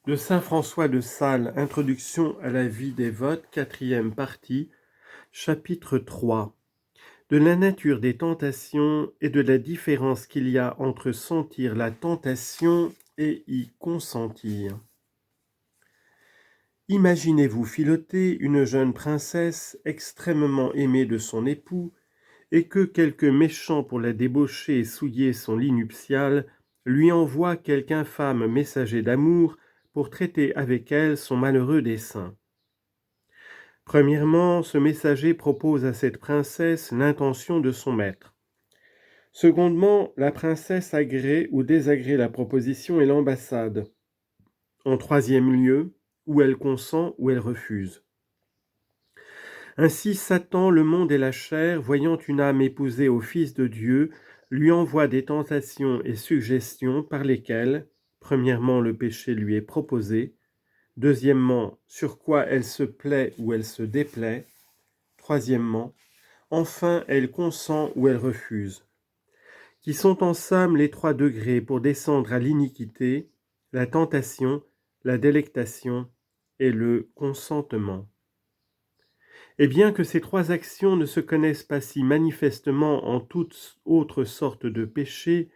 De saint François de Sales, Introduction à la vie des votes, 4e partie, chapitre 3. De la nature des tentations et de la différence qu'il y a entre sentir la tentation et y consentir. Imaginez-vous Philotée, une jeune princesse extrêmement aimée de son époux, et que quelque méchant pour la débaucher et souiller son lit nuptial lui envoie quelque infâme messager d'amour pour traiter avec elle son malheureux dessein. Premièrement, ce messager propose à cette princesse l'intention de son maître. Secondement, la princesse agrée ou désagrée la proposition et l'ambassade. En troisième lieu, ou elle consent ou elle refuse. Ainsi Satan, le monde et la chair, voyant une âme épousée au Fils de Dieu, lui envoie des tentations et suggestions par lesquelles, premièrement, le péché lui est proposé, deuxièmement, sur quoi elle se plaît ou elle se déplaît, troisièmement, enfin, elle consent ou elle refuse, qui sont en somme les 3 degrés pour descendre à l'iniquité, la tentation, la délectation et le consentement. Et bien que ces 3 actions ne se connaissent pas si manifestement en toute autre sorte de péché,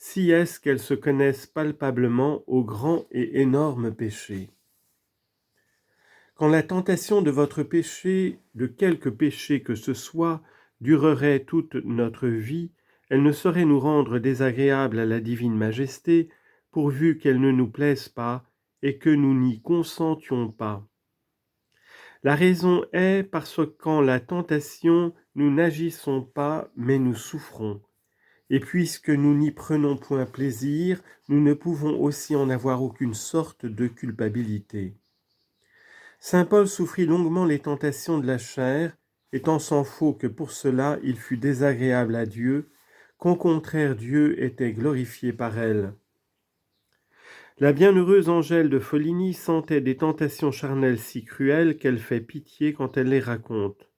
si est-ce qu'elles se connaissent palpablement au grand et énorme péché. Quand la tentation de votre péché, de quelque péché que ce soit, durerait toute notre vie, elle ne saurait nous rendre désagréables à la divine majesté, pourvu qu'elle ne nous plaise pas et que nous n'y consentions pas. La raison est parce que qu'en la tentation, nous n'agissons pas, mais nous souffrons. Et puisque nous n'y prenons point plaisir, nous ne pouvons aussi en avoir aucune sorte de culpabilité. Saint Paul souffrit longuement les tentations de la chair, étant sans faux que pour cela il fut désagréable à Dieu, qu'au contraire Dieu était glorifié par elle. La bienheureuse Angèle de Foligny sentait des tentations charnelles si cruelles qu'elle fait pitié quand elle les raconte.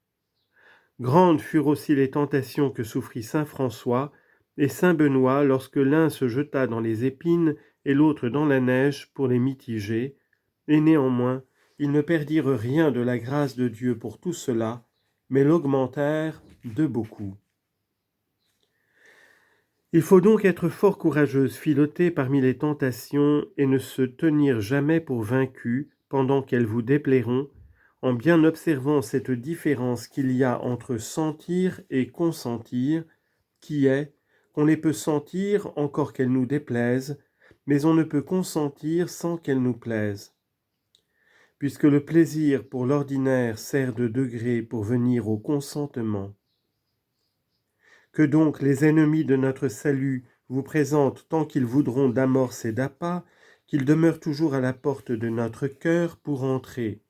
Grandes furent aussi les tentations que souffrit saint François et saint Benoît lorsque l'un se jeta dans les épines et l'autre dans la neige pour les mitiger, et néanmoins ils ne perdirent rien de la grâce de Dieu pour tout cela, mais l'augmentèrent de beaucoup. Il faut donc être fort courageuse, Philotée, parmi les tentations, et ne se tenir jamais pour vaincue pendant qu'elles vous déplairont, en bien observant cette différence qu'il y a entre sentir et consentir, qui est qu'on les peut sentir encore qu'elles nous déplaisent, mais on ne peut consentir sans qu'elles nous plaisent. Puisque le plaisir pour l'ordinaire sert de degré pour venir au consentement. Que donc les ennemis de notre salut vous présentent tant qu'ils voudront d'amorce et d'appât, qu'ils demeurent toujours à la porte de notre cœur pour entrer,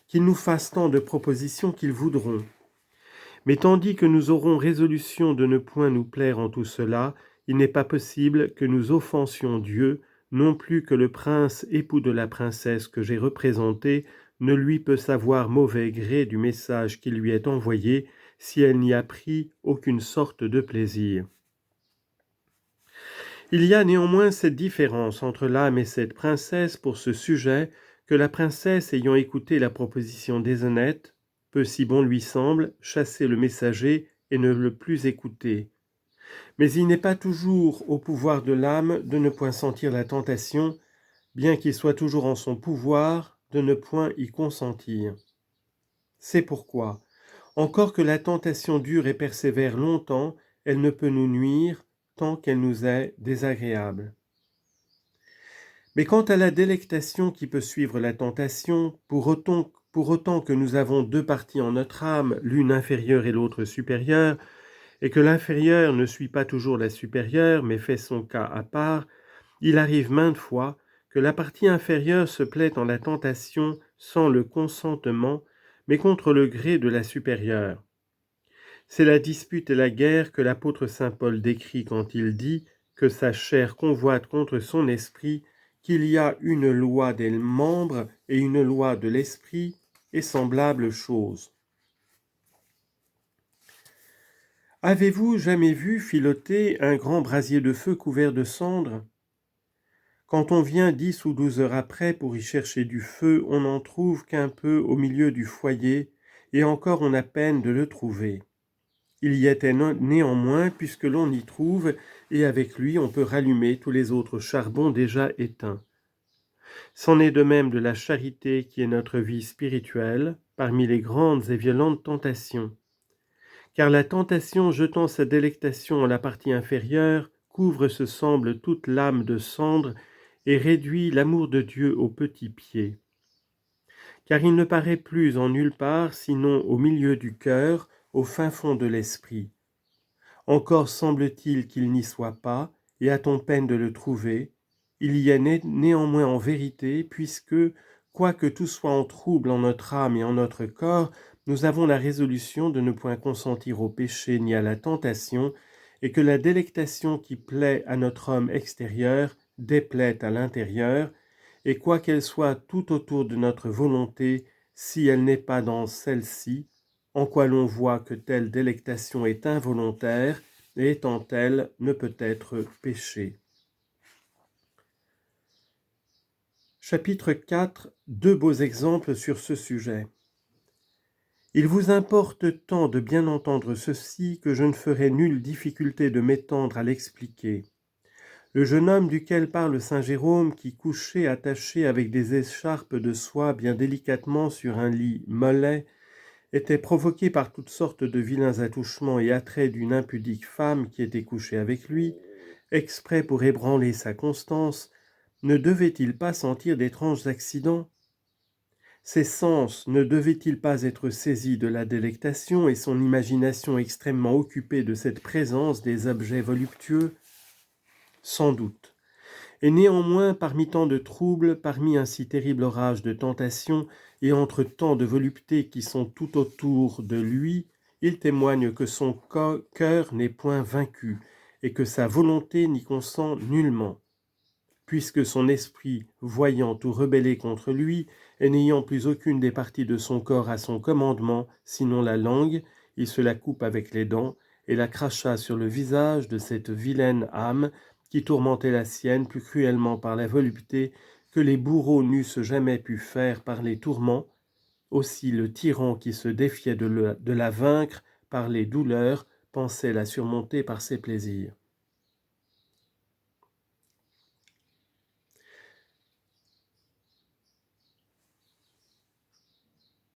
qu'ils nous fassent tant de propositions qu'ils voudront. Mais tandis que nous aurons résolution de ne point nous plaire en tout cela, il n'est pas possible que nous offensions Dieu, non plus que le prince époux de la princesse que j'ai représenté ne lui peut savoir mauvais gré du message qui lui est envoyé, si elle n'y a pris aucune sorte de plaisir. Il y a néanmoins cette différence entre l'âme et cette princesse pour ce sujet, que la princesse, ayant écouté la proposition déshonnête, peut, si bon lui semble, chasser le messager et ne le plus écouter. Mais il n'est pas toujours au pouvoir de l'âme de ne point sentir la tentation, bien qu'il soit toujours en son pouvoir de ne point y consentir. C'est pourquoi, encore que la tentation dure et persévère longtemps, elle ne peut nous nuire tant qu'elle nous est désagréable. Mais quant à la délectation qui peut suivre la tentation, pour autant que nous avons 2 parties en notre âme, l'une inférieure et l'autre supérieure, et que l'inférieure ne suit pas toujours la supérieure, mais fait son cas à part, il arrive maintes fois que la partie inférieure se plaît en la tentation sans le consentement, mais contre le gré de la supérieure. C'est la dispute et la guerre que l'apôtre saint Paul décrit quand il dit que sa chair convoite contre son esprit, qu'il y a une loi des membres et une loi de l'esprit, et semblables choses. Avez-vous jamais vu, Philotée, un grand brasier de feu couvert de cendres ? Quand on vient 10 ou 12 heures après pour y chercher du feu, on n'en trouve qu'un peu au milieu du foyer, et encore on a peine de le trouver. Il y était néanmoins, puisque l'on y trouve, et avec lui on peut rallumer tous les autres charbons déjà éteints. C'en est de même de la charité qui est notre vie spirituelle, parmi les grandes et violentes tentations. Car la tentation, jetant sa délectation en la partie inférieure, couvre ce semble toute l'âme de cendre et réduit l'amour de Dieu au petit pied. Car il ne paraît plus en nulle part, sinon au milieu du cœur, au fin fond de l'esprit. Encore semble-t-il qu'il n'y soit pas, et a-t-on peine de le trouver. Il y est néanmoins en vérité, puisque, quoique tout soit en trouble en notre âme et en notre corps, nous avons la résolution de ne point consentir au péché ni à la tentation, et que la délectation qui plaît à notre homme extérieur déplaît à l'intérieur, et quoiqu'elle soit tout autour de notre volonté, si elle n'est pas dans celle-ci, en quoi l'on voit que telle délectation est involontaire, et étant telle, ne peut être péché. Chapitre 4. Deux beaux exemples sur ce sujet. Il vous importe tant de bien entendre ceci que je ne ferai nulle difficulté de m'étendre à l'expliquer. Le jeune homme duquel parle saint Jérôme, qui couchait attaché avec des écharpes de soie bien délicatement sur un lit mollet, était provoqué par toutes sortes de vilains attouchements et attraits d'une impudique femme qui était couchée avec lui, exprès pour ébranler sa constance, ne devait-il pas sentir d'étranges accidents? Ses sens ne devaient-ils pas être saisis de la délectation et son imagination extrêmement occupée de cette présence des objets voluptueux? Sans doute. Et néanmoins, parmi tant de troubles, parmi un si terrible orage de tentation, et entre tant de voluptés qui sont tout autour de lui, il témoigne que son cœur n'est point vaincu, et que sa volonté n'y consent nullement. Puisque son esprit, voyant tout rebeller contre lui, et n'ayant plus aucune des parties de son corps à son commandement, sinon la langue, il se la coupe avec les dents, et la cracha sur le visage de cette vilaine âme, qui tourmentait la sienne plus cruellement par la volupté que les bourreaux n'eussent jamais pu faire par les tourments. Aussi le tyran qui se défiait de la vaincre par les douleurs pensait la surmonter par ses plaisirs.